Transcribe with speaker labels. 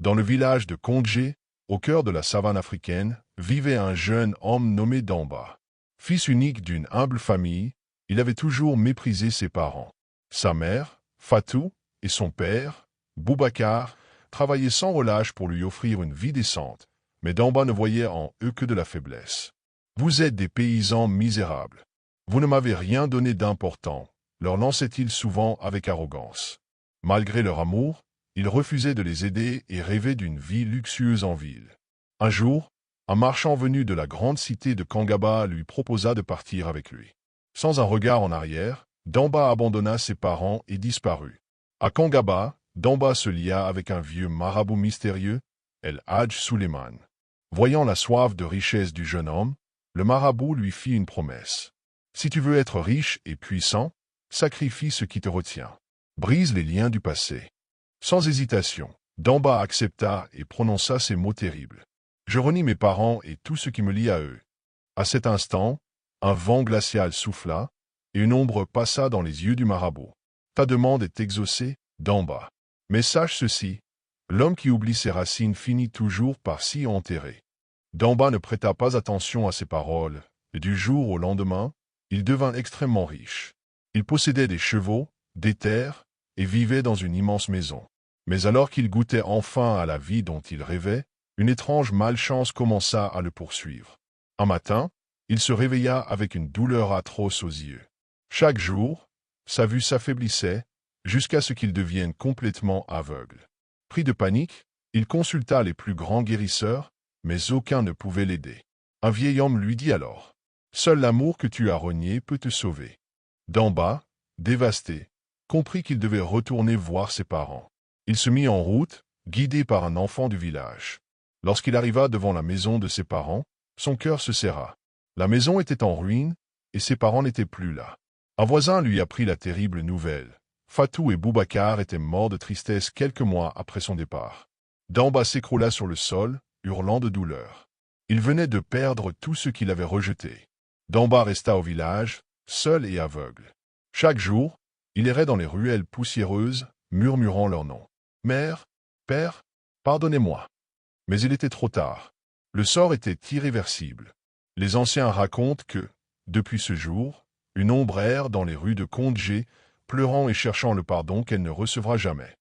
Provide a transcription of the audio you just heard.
Speaker 1: Dans le village de Kondje, au cœur de la savane africaine, vivait un jeune homme nommé Damba. Fils unique d'une humble famille, il avait toujours méprisé ses parents. Sa mère, Fatou, et son père, Boubacar, travaillaient sans relâche pour lui offrir une vie décente, mais Damba ne voyait en eux que de la faiblesse. « Vous êtes des paysans misérables. Vous ne m'avez rien donné d'important », leur lançait-il souvent avec arrogance. Malgré leur amour, il refusait de les aider et rêvait d'une vie luxueuse en ville. Un jour, un marchand venu de la grande cité de Kangaba lui proposa de partir avec lui. Sans un regard en arrière, Damba abandonna ses parents et disparut. À Kangaba, Damba se lia avec un vieux marabout mystérieux, El Hadj Suleiman. Voyant la soif de richesse du jeune homme, le marabout lui fit une promesse. « Si tu veux être riche et puissant, sacrifie ce qui te retient. Brise les liens du passé. » Sans hésitation, Damba accepta et prononça ces mots terribles. « Je renie mes parents et tout ce qui me lie à eux. » À cet instant, un vent glacial souffla, et une ombre passa dans les yeux du marabout. « Ta demande est exaucée, Damba. Mais sache ceci, l'homme qui oublie ses racines finit toujours par s'y enterrer. » Damba ne prêta pas attention à ces paroles, et du jour au lendemain, il devint extrêmement riche. Il possédait des chevaux, des terres, et vivait dans une immense maison. Mais alors qu'il goûtait enfin à la vie dont il rêvait, une étrange malchance commença à le poursuivre. Un matin, il se réveilla avec une douleur atroce aux yeux. Chaque jour, sa vue s'affaiblissait, jusqu'à ce qu'il devienne complètement aveugle. Pris de panique, il consulta les plus grands guérisseurs, mais aucun ne pouvait l'aider. Un vieil homme lui dit alors, « Seul l'amour que tu as renié peut te sauver. » Damba, dévasté, comprit qu'il devait retourner voir ses parents. Il se mit en route, guidé par un enfant du village. Lorsqu'il arriva devant la maison de ses parents, son cœur se serra. La maison était en ruine, et ses parents n'étaient plus là. Un voisin lui apprit la terrible nouvelle. Fatou et Boubacar étaient morts de tristesse quelques mois après son départ. Damba s'écroula sur le sol, hurlant de douleur. Il venait de perdre tout ce qu'il avait rejeté. Damba resta au village, seul et aveugle. Chaque jour, il errait dans les ruelles poussiéreuses, murmurant leur nom. « Mère, père, pardonnez-moi. » Mais il était trop tard. Le sort était irréversible. Les anciens racontent que, depuis ce jour, une ombre erre dans les rues de Kondje, pleurant et cherchant le pardon qu'elle ne recevra jamais.